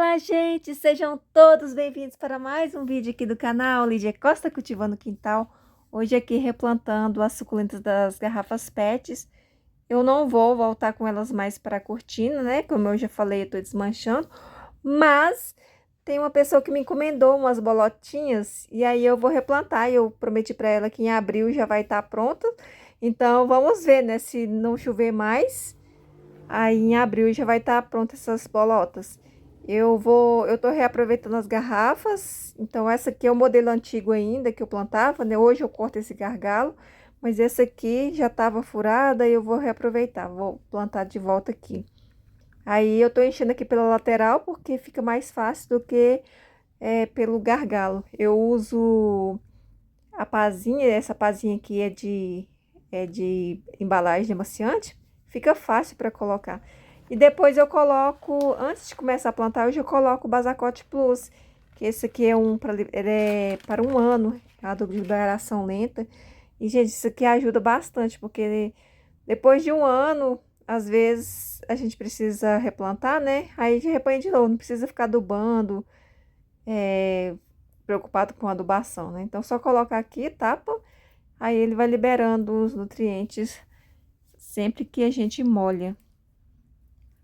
Olá, gente! Sejam todos bem-vindos para mais um vídeo aqui do canal Lídia Costa Cultivando Quintal. Hoje aqui replantando as suculentas das garrafas PETs. Eu não vou voltar com elas mais para a cortina, né? Como eu já falei, eu tô desmanchando. Mas tem uma pessoa que me encomendou umas bolotinhas e aí eu vou replantar. Eu prometi para ela que em abril já vai estar pronta. Então vamos ver, né? Se não chover mais, aí em abril já vai estar pronta essas bolotas. Eu tô reaproveitando as garrafas. Então essa aqui é o modelo antigo ainda que eu plantava, né? Hoje eu corto esse gargalo, mas essa aqui já estava furada e eu vou reaproveitar, vou plantar de volta aqui. Aí eu tô enchendo aqui pela lateral porque fica mais fácil do que pelo gargalo. Eu uso a pazinha, essa pazinha aqui é de embalagem amaciante, fica fácil para colocar. E depois eu coloco, antes de começar a plantar, eu já coloco o Basacote Plus, que esse aqui ele é para um ano, adubo de liberação lenta. E, gente, isso aqui ajuda bastante, porque depois de um ano, às vezes, a gente precisa replantar, né? Aí já repõe de novo, não precisa ficar adubando, preocupado com adubação, né? Então, só colocar aqui, tapa, aí ele vai liberando os nutrientes sempre que a gente molha.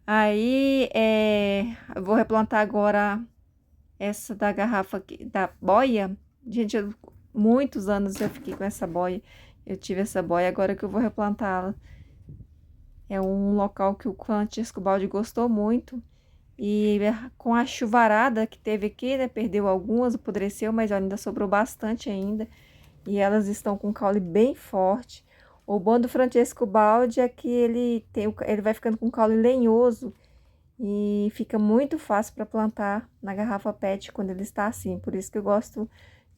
Aí, eu vou replantar agora essa da garrafa aqui, da boia. Gente, muitos anos eu fiquei com essa boia. Eu tive essa boia, agora que eu vou replantá-la. É um local que o Francisco Baldi gostou muito. E com a chuvarada que teve aqui, né? Perdeu algumas, apodreceu, mas ainda sobrou bastante ainda. E elas estão com caule bem forte. O bom do Francesco Baldi é que ele vai ficando com caule lenhoso e fica muito fácil para plantar na garrafa PET quando ele está assim. Por isso que eu gosto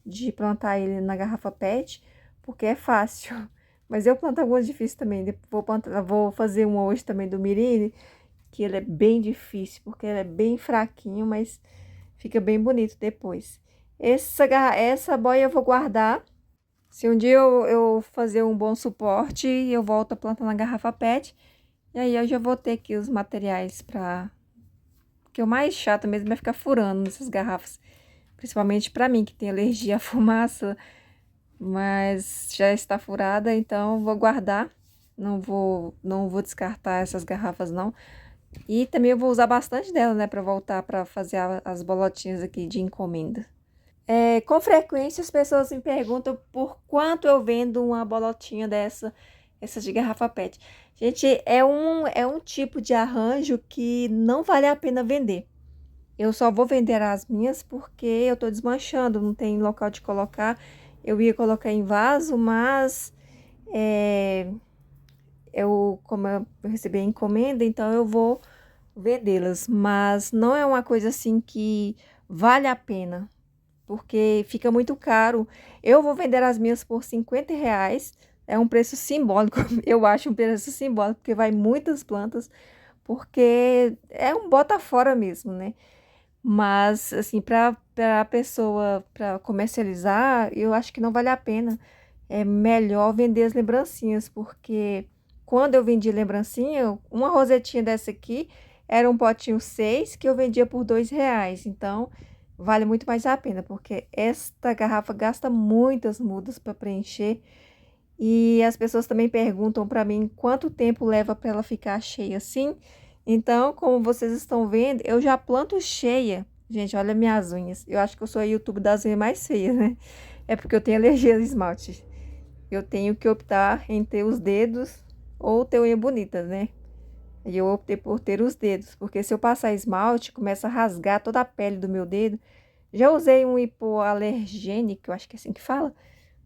de plantar ele na garrafa PET, porque é fácil. Mas eu planto algumas difíceis também. Vou fazer um hoje também do Mirine, que ele é bem difícil, porque ele é bem fraquinho, mas fica bem bonito depois. Essa boia eu vou guardar. Se um dia eu fazer um bom suporte, eu volto a plantar na garrafa PET. E aí eu já vou ter aqui os materiais para... Porque o mais chato mesmo é ficar furando nessas garrafas. Principalmente para mim, que tem alergia à fumaça. Mas já está furada, então vou guardar. Não vou descartar essas garrafas, não. E também eu vou usar bastante dela, né? Para voltar para fazer as bolotinhas aqui de encomenda. Com frequência as pessoas me perguntam por quanto eu vendo uma bolotinha essa de garrafa PET. Gente, é um tipo de arranjo que não vale a pena vender. Eu só vou vender as minhas porque eu tô desmanchando, não tem local de colocar. Eu ia colocar em vaso, mas como eu recebi a encomenda, então eu vou vendê-las. Mas não é uma coisa assim que vale a pena, porque fica muito caro. Eu vou vender as minhas por R$ 50. É um preço simbólico, eu acho um preço simbólico, porque vai muitas plantas, porque é um bota fora mesmo, né? Mas, assim, para a pessoa, para comercializar, eu acho que não vale a pena. É melhor vender as lembrancinhas, porque quando eu vendi lembrancinha, uma rosetinha dessa aqui era um potinho 6 que eu vendia por R$ 2. Então, vale muito mais a pena, porque esta garrafa gasta muitas mudas para preencher. E as pessoas também perguntam para mim quanto tempo leva para ela ficar cheia assim. Então, como vocês estão vendo, eu já planto cheia. Gente, olha minhas unhas. Eu acho que eu sou a YouTube das unhas mais feias, né? É porque eu tenho alergia ao esmalte. Eu tenho que optar entre os dedos ou ter unha bonita, né? E eu optei por ter os dedos, porque se eu passar esmalte, começa a rasgar toda a pele do meu dedo. Já usei um hipoalergênico, eu acho que é assim que fala,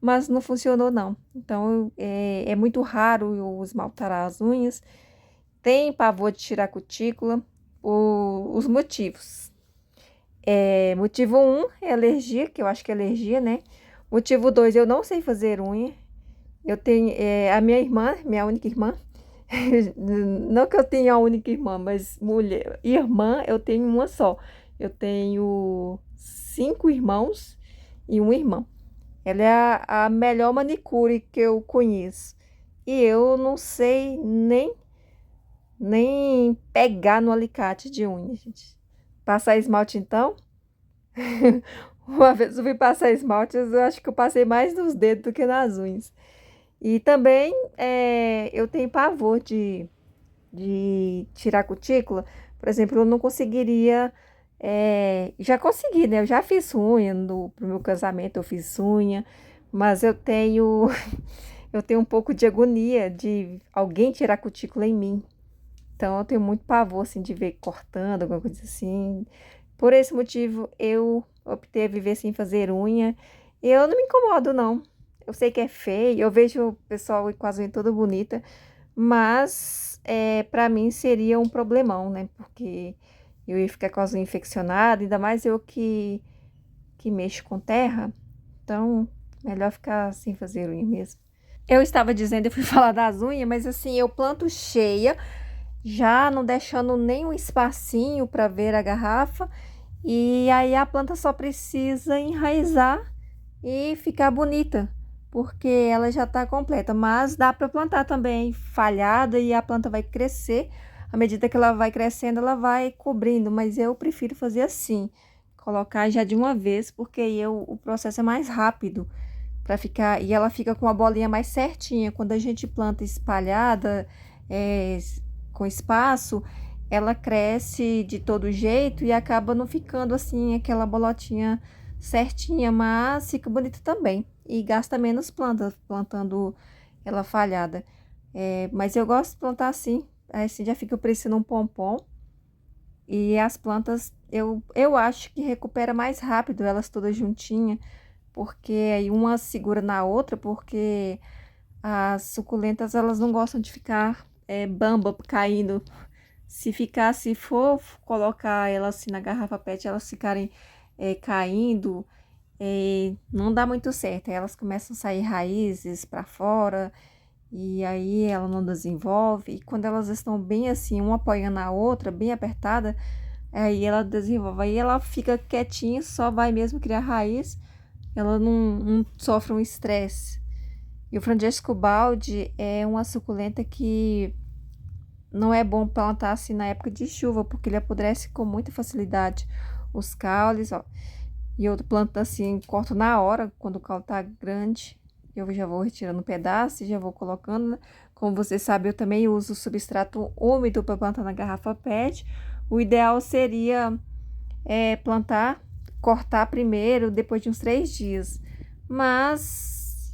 mas não funcionou não. Então, é muito raro eu esmaltar as unhas. Tem pavor de tirar cutícula. Os motivos. Motivo 1 é alergia, que eu acho que é alergia, né? Motivo 2, eu não sei fazer unha. Eu tenho a minha irmã, minha única irmã. Não que eu tenha a única irmã, mas irmã, eu tenho uma só. Eu tenho 5 irmãos e uma irmã. Ela é a melhor manicure que eu conheço. E eu não sei nem pegar no alicate de unha, gente. Passar esmalte, então? Uma vez eu fui passar esmalte, eu acho que eu passei mais nos dedos do que nas unhas. E também eu tenho pavor de tirar cutícula. Por exemplo, eu não conseguiria. Já consegui, né? Eu já fiz unha pro meu casamento, eu fiz unha, mas eu tenho, eu tenho um pouco de agonia de alguém tirar cutícula em mim. Então, eu tenho muito pavor, assim, de ver cortando, alguma coisa assim. Por esse motivo, eu optei a viver sem fazer unha. Eu não me incomodo, não. Eu sei que é feio, eu vejo o pessoal com as unhas toda bonita, mas para mim seria um problemão, né? Porque eu ia ficar com as unhas infeccionadas, ainda mais eu que mexo com terra. Então, melhor ficar sem fazer unha mesmo. Eu estava dizendo, eu fui falar das unhas, mas assim, eu planto cheia, já não deixando nenhum espacinho para ver a garrafa. E aí a planta só precisa enraizar e ficar bonita, porque ela já está completa. Mas dá para plantar também falhada e a planta vai crescer. À medida que ela vai crescendo, ela vai cobrindo. Mas eu prefiro fazer assim, colocar já de uma vez, porque aí o processo é mais rápido para ficar. E ela fica com a bolinha mais certinha. Quando a gente planta espalhada, é, com espaço, ela cresce de todo jeito e acaba não ficando assim aquela bolotinha certinha, mas fica bonita também e gasta menos planta plantando ela falhada. Mas eu gosto de plantar assim, aí assim já fica parecendo um pompom e as plantas eu acho que recupera mais rápido elas todas juntinhas, porque aí uma segura na outra, porque as suculentas elas não gostam de ficar bamba caindo. Se for colocar elas assim na garrafa PET, elas ficarem caindo, não dá muito certo. Aí elas começam a sair raízes para fora e aí ela não desenvolve. E quando elas estão bem assim, uma apoiando a outra, bem apertada, aí ela desenvolve. Aí ela fica quietinha, só vai mesmo criar raiz. Ela não sofre um estresse. E o Francesco Baldi é uma suculenta que não é bom plantar assim na época de chuva, porque ele apodrece com muita facilidade. Os caules, ó. E eu planto assim, corto na hora, quando o caule tá grande. Eu já vou retirando um pedaço e já vou colocando, né? Como você sabe, eu também uso substrato úmido para plantar na garrafa PET. O ideal seria plantar, cortar primeiro, depois de uns 3 dias. Mas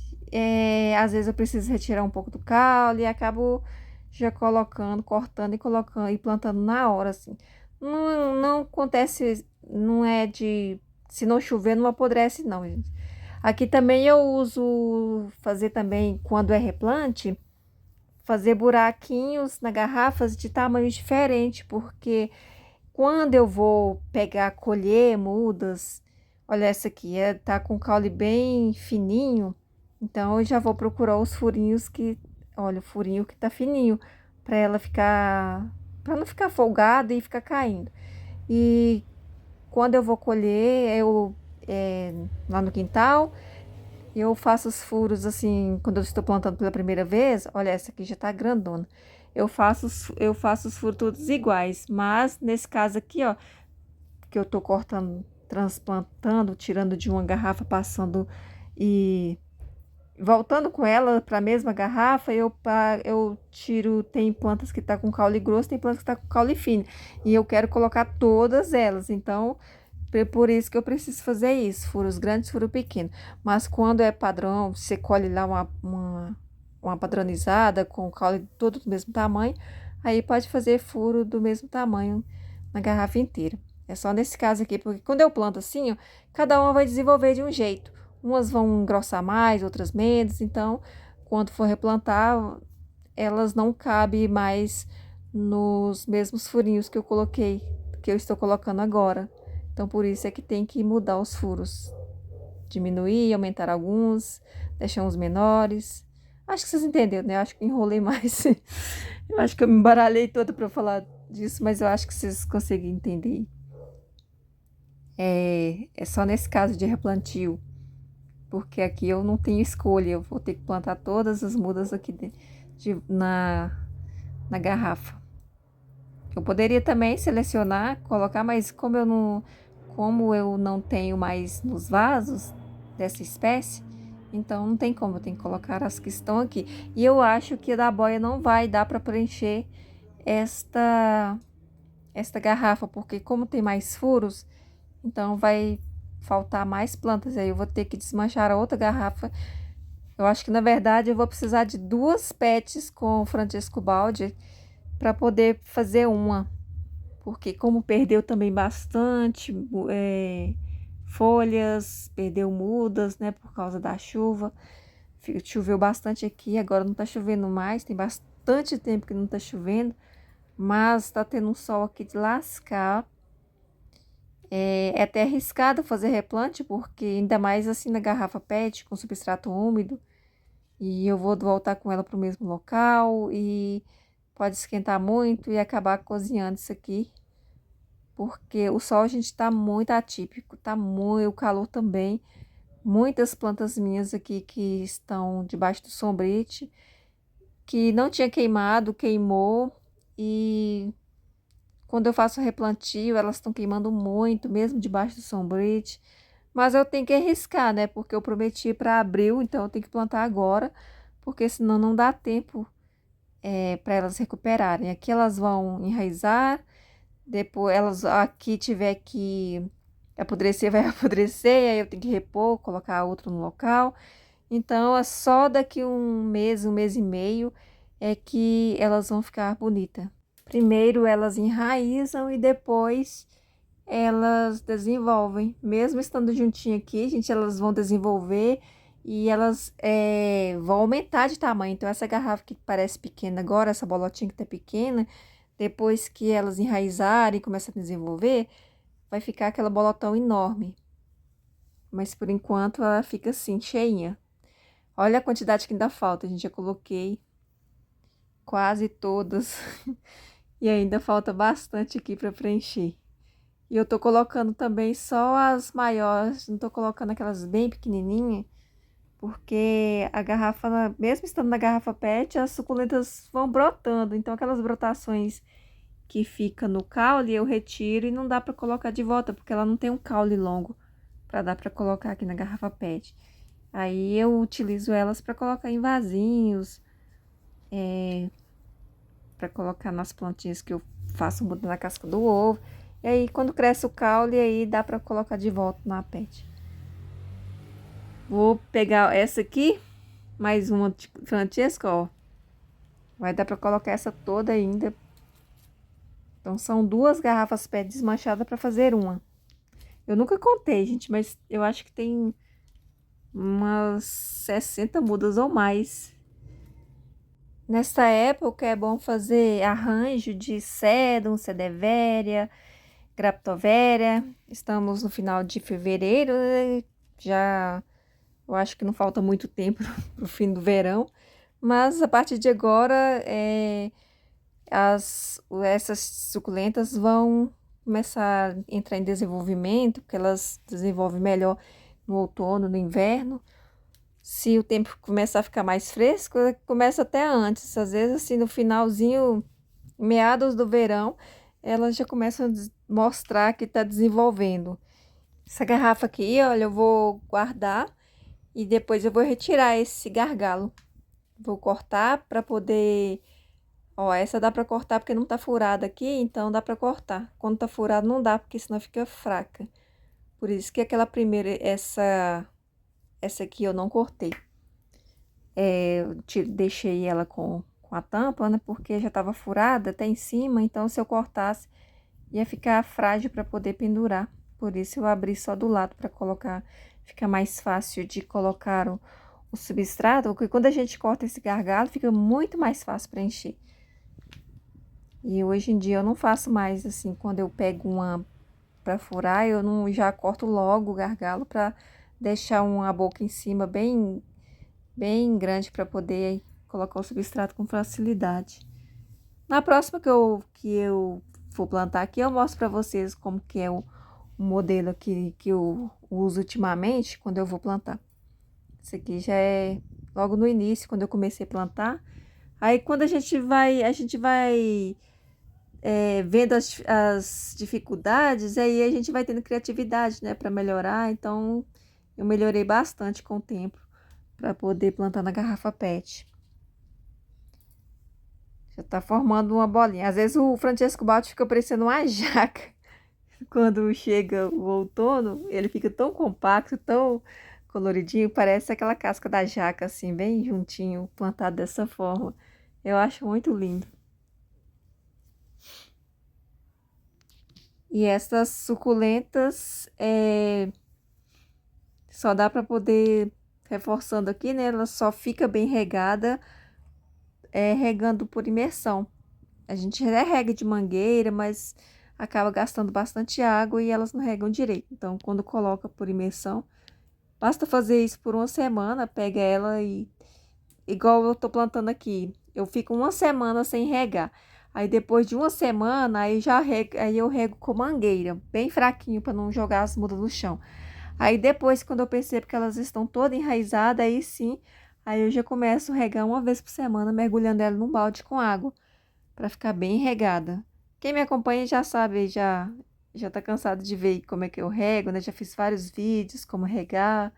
às vezes eu preciso retirar um pouco do caule e acabo já colocando, cortando e colocando e plantando na hora, assim. Não acontece, não é de. Se não chover, não apodrece, não, gente. Aqui também eu uso fazer também, quando é replante, fazer buraquinhos na garrafas de tamanhos diferentes, porque quando eu vou pegar, colher mudas, olha essa aqui, tá com caule bem fininho, então eu já vou procurar os furinhos olha, o furinho que tá fininho, para ela ficar, para não ficar folgada e ficar caindo. E quando eu vou colher, lá no quintal, eu faço os furos assim, quando eu estou plantando pela primeira vez, olha, essa aqui já tá grandona. Eu faço os furos todos iguais, mas nesse caso aqui, ó, que eu tô cortando, transplantando, tirando de uma garrafa, passando e voltando com ela para a mesma garrafa, eu tiro, tem plantas que tá com caule grosso, tem plantas que tá com caule fino, e eu quero colocar todas elas, então por isso que eu preciso fazer isso, furos grandes, furo pequeno. Mas quando é padrão, você colhe lá uma padronizada com caule todo do mesmo tamanho, aí pode fazer furo do mesmo tamanho na garrafa inteira. É só nesse caso aqui, porque quando eu planto assim, ó, cada uma vai desenvolver de um jeito. Umas vão engrossar mais, outras menos. Então, quando for replantar, elas não cabem mais nos mesmos furinhos que eu coloquei, que eu estou colocando agora. Então, por isso é que tem que mudar os furos. Diminuir, aumentar alguns, deixar uns menores. Acho que vocês entenderam, né? Acho que enrolei mais. Eu acho que eu me embaralhei toda para falar disso, mas eu acho que vocês conseguem entender. É só nesse caso de replantio, porque aqui eu não tenho escolha, eu vou ter que plantar todas as mudas aqui na garrafa. Eu poderia também selecionar, colocar, mas como eu não tenho mais nos vasos dessa espécie, então não tem como, eu tenho que colocar as que estão aqui. E eu acho que a da boia não vai dar para preencher esta esta garrafa, porque como tem mais furos, então vai faltar mais plantas. Aí eu vou ter que desmanchar a outra garrafa. Eu acho que na verdade eu vou precisar de duas pets com o Francesco Baldi para poder fazer uma, porque como perdeu também bastante folhas, perdeu mudas, né, por causa da chuva. Choveu bastante aqui, agora não tá chovendo mais, tem bastante tempo que não tá chovendo, mas tá tendo um sol aqui de lascar. É até arriscado fazer replante, porque ainda mais assim na garrafa PET, com substrato úmido, e eu vou voltar com ela para o mesmo local, e pode esquentar muito e acabar cozinhando isso aqui, porque o sol, a gente, tá muito atípico, tá muito, o calor também. Muitas plantas minhas aqui que estão debaixo do sombrite, que não tinha queimado, queimou, e quando eu faço replantio, elas estão queimando muito, mesmo debaixo do sombrite. Mas eu tenho que arriscar, né? Porque eu prometi para abril, então eu tenho que plantar agora, porque senão não dá tempo para elas recuperarem. Aqui elas vão enraizar, depois elas aqui tiver que apodrecer, vai apodrecer, aí eu tenho que repor, colocar outro no local. Então é só daqui um mês e meio é que elas vão ficar bonitas. Primeiro elas enraizam e depois elas desenvolvem. Mesmo estando juntinho aqui, gente, elas vão desenvolver e elas vão aumentar de tamanho. Então, essa garrafa que parece pequena agora, essa bolotinha que tá pequena, depois que elas enraizarem e começam a desenvolver, vai ficar aquela bolotão enorme. Mas por enquanto ela fica assim, cheinha. Olha a quantidade que ainda falta, gente. Já coloquei quase todas. E ainda falta bastante aqui para preencher. E eu tô colocando também só as maiores, não tô colocando aquelas bem pequenininhas, porque a garrafa, mesmo estando na garrafa PET, as suculentas vão brotando. Então aquelas brotações que fica no caule, eu retiro e não dá para colocar de volta, porque ela não tem um caule longo para dar para colocar aqui na garrafa PET. Aí eu utilizo elas para colocar em vasinhos, para colocar nas plantinhas que eu faço muda na casca do ovo. E aí, quando cresce o caule, aí dá para colocar de volta na PET. Vou pegar essa aqui, mais uma de Francesca, ó. Vai dar para colocar essa toda ainda. Então, são duas garrafas PET desmanchadas para fazer uma. Eu nunca contei, gente, mas eu acho que tem umas 60 mudas ou mais. Nesta época é bom fazer arranjo de sedum, sedevéria, graptovéria. Estamos no final de fevereiro, né? Já eu acho que não falta muito tempo para o fim do verão, mas a partir de agora essas suculentas vão começar a entrar em desenvolvimento, porque elas desenvolvem melhor no outono, no inverno. Se o tempo começar a ficar mais fresco, começa até antes. Às vezes, assim, no finalzinho, meados do verão, elas já começam a mostrar que está desenvolvendo. Essa garrafa aqui, olha, eu vou guardar e depois eu vou retirar esse gargalo. Vou cortar para poder... Ó, essa dá para cortar porque não tá furada aqui, então dá para cortar. Quando tá furado não dá, porque senão fica fraca. Por isso que aquela primeira, essa aqui eu não cortei. Eu deixei ela com a tampa, né? Porque já tava furada até em cima, então se eu cortasse ia ficar frágil para poder pendurar. Por isso eu abri só do lado para colocar, fica mais fácil de colocar o substrato, porque quando a gente corta esse gargalo fica muito mais fácil para encher. E hoje em dia eu não faço mais assim, quando eu pego uma para furar, eu não já corto logo o gargalo para deixar uma boca em cima bem grande para poder colocar o substrato com facilidade. Na próxima que eu for plantar aqui, eu mostro para vocês como que é o modelo aqui que eu uso ultimamente quando eu vou plantar. Isso aqui já é logo no início, quando eu comecei a plantar. Aí quando a gente vai vendo as dificuldades, aí a gente vai tendo criatividade, né, para melhorar. Então, eu melhorei bastante com o tempo para poder plantar na garrafa PET. Já tá formando uma bolinha. Às vezes o Francesco Baldi fica parecendo uma jaca. Quando chega o outono, ele fica tão compacto, tão coloridinho, parece aquela casca da jaca, assim, bem juntinho, plantado dessa forma. Eu acho muito lindo. E essas suculentas, só dá para poder, reforçando aqui, né? Ela só fica bem regada, regando por imersão. A gente rega de mangueira, mas acaba gastando bastante água e elas não regam direito. Então, quando coloca por imersão, basta fazer isso por uma semana, pega ela e... Igual eu tô plantando aqui, eu fico uma semana sem regar. Aí depois de uma semana, aí eu rego com mangueira, bem fraquinho para não jogar as mudas no chão. Aí depois, quando eu percebo que elas estão todas enraizadas, aí sim, aí eu já começo a regar uma vez por semana, mergulhando ela num balde com água, para ficar bem regada. Quem me acompanha já sabe, já tá cansado de ver como é que eu rego, né? Já fiz vários vídeos como regar.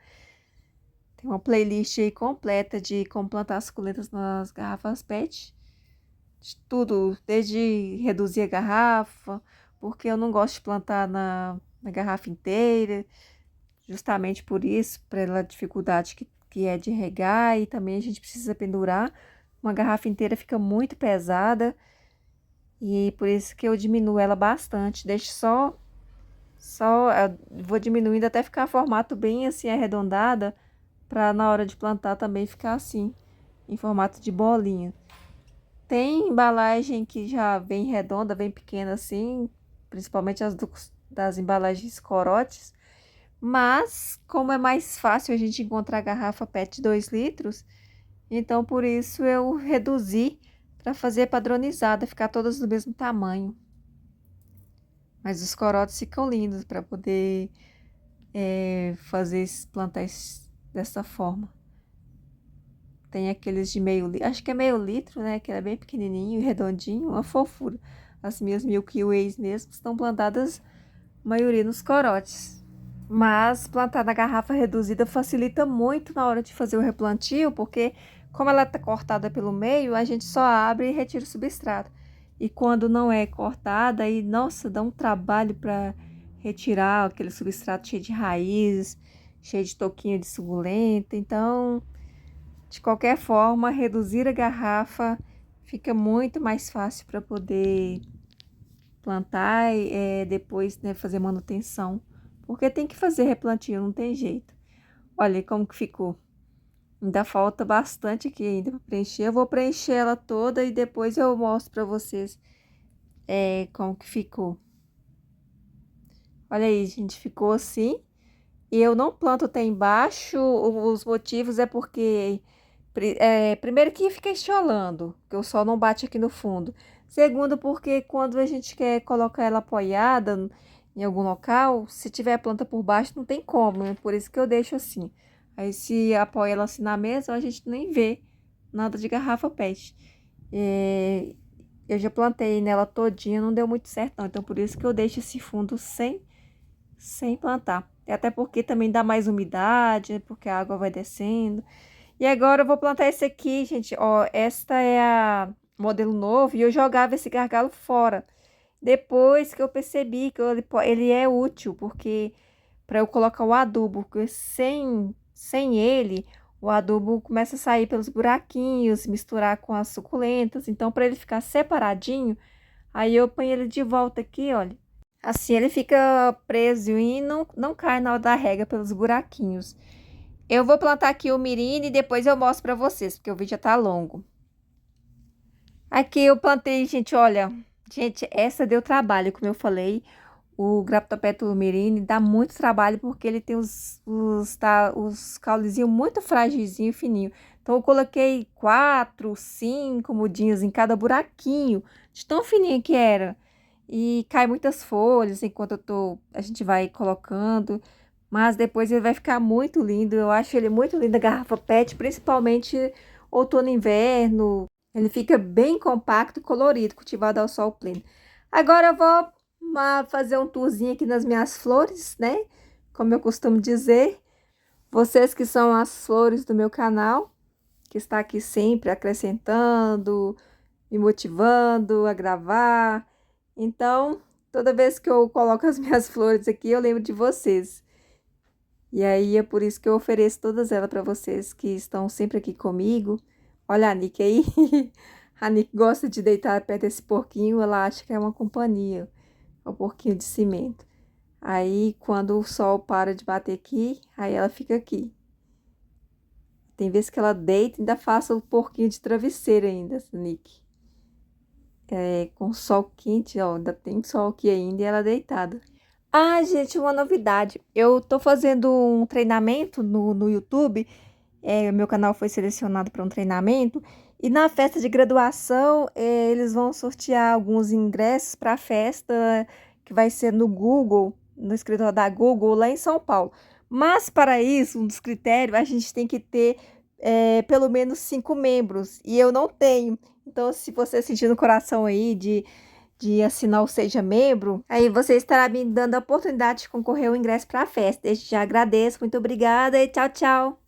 Tem uma playlist aí completa de como plantar suculentas nas garrafas PET. De tudo, desde reduzir a garrafa, porque eu não gosto de plantar na garrafa inteira, justamente por isso, pela dificuldade que é de regar, e também a gente precisa pendurar. Uma garrafa inteira fica muito pesada, e por isso que eu diminuo ela bastante. Deixo vou diminuindo até ficar formato bem assim arredondada, para na hora de plantar também ficar assim, em formato de bolinha. Tem embalagem que já vem redonda, bem pequena assim, principalmente das embalagens corotes. Mas, como é mais fácil a gente encontrar garrafa PET 2 litros, então por isso eu reduzi para fazer padronizada, ficar todas do mesmo tamanho. Mas os corotes ficam lindos para poder plantar dessa forma. Tem aqueles de meio litro, acho que é meio litro, né? Que é bem pequenininho e redondinho, uma fofura. As minhas Milky Ways mesmo estão plantadas, a maioria nos corotes. Mas plantar na garrafa reduzida facilita muito na hora de fazer o replantio, porque como ela está cortada pelo meio, a gente só abre e retira o substrato. E quando não é cortada, aí, nossa, dá um trabalho para retirar aquele substrato cheio de raízes, cheio de toquinho de suculenta. Então, de qualquer forma, reduzir a garrafa fica muito mais fácil para poder plantar e depois, né, fazer manutenção. Porque tem que fazer replantio, não tem jeito. Olha como que ficou. Ainda falta bastante aqui ainda para preencher. Eu vou preencher ela toda e depois eu mostro para vocês como que ficou. Olha aí, gente, ficou assim. E eu não planto até embaixo. Os motivos é porque... primeiro que fica estiolando, que o sol não bate aqui no fundo. Segundo, porque quando a gente quer colocar ela apoiada em algum local, se tiver planta por baixo, não tem como, né? Por isso que eu deixo assim. Aí, se apoia ela assim na mesa, a gente nem vê nada de garrafa PET. Eu já plantei nela todinha, não deu muito certo, não. Então, por isso que eu deixo esse fundo sem plantar. E até porque também dá mais umidade, né? Porque a água vai descendo. E agora eu vou plantar esse aqui, gente. Ó, esta é a modelo novo e eu jogava esse gargalo fora. Depois que eu percebi que ele é útil, porque para eu colocar o adubo, porque sem ele, o adubo começa a sair pelos buraquinhos, misturar com as suculentas. Então, para ele ficar separadinho, aí eu ponho ele de volta aqui, olha. Assim ele fica preso e não cai na hora da rega pelos buraquinhos. Eu vou plantar aqui o mirine e depois eu mostro pra vocês, porque o vídeo já tá longo. Aqui eu plantei, gente, olha. Gente, essa deu trabalho, como eu falei. O Graptopetalum mirine dá muito trabalho, porque ele tem os caulezinhos muito fragilzinho e fininho. Então, eu coloquei 4, 5 mudinhas em cada buraquinho, de tão fininho que era. E cai muitas folhas enquanto a gente vai colocando. Mas depois ele vai ficar muito lindo. Eu acho ele muito lindo, a garrafa PET, principalmente outono e inverno. Ele fica bem compacto e colorido, cultivado ao sol pleno. Agora eu vou fazer um tourzinho aqui nas minhas flores, né? Como eu costumo dizer. Vocês que são as flores do meu canal, que está aqui sempre acrescentando, me motivando a gravar. Então, toda vez que eu coloco as minhas flores aqui, eu lembro de vocês. E aí é por isso que eu ofereço todas elas para vocês que estão sempre aqui comigo. Olha a Nick aí. A Nick gosta de deitar perto desse porquinho, ela acha que é uma companhia, o porquinho de cimento. Aí, quando o sol para de bater aqui, aí ela fica aqui. Tem vezes que ela deita e ainda faça o porquinho de travesseiro ainda, essa Nick. É, com sol quente, ó, ainda tem sol aqui ainda e ela deitada. Ah, gente, uma novidade. Eu tô fazendo um treinamento no YouTube. Meu canal foi selecionado para um treinamento. E na festa de graduação, eles vão sortear alguns ingressos para a festa que vai ser no Google, no escritório da Google, lá em São Paulo. Mas para isso, um dos critérios, a gente tem que ter pelo menos 5 membros. E eu não tenho. Então, se você sentir no coração aí de assinar o Seja Membro, aí você estará me dando a oportunidade de concorrer ao ingresso para a festa. Desde já agradeço, muito obrigada e tchau, tchau.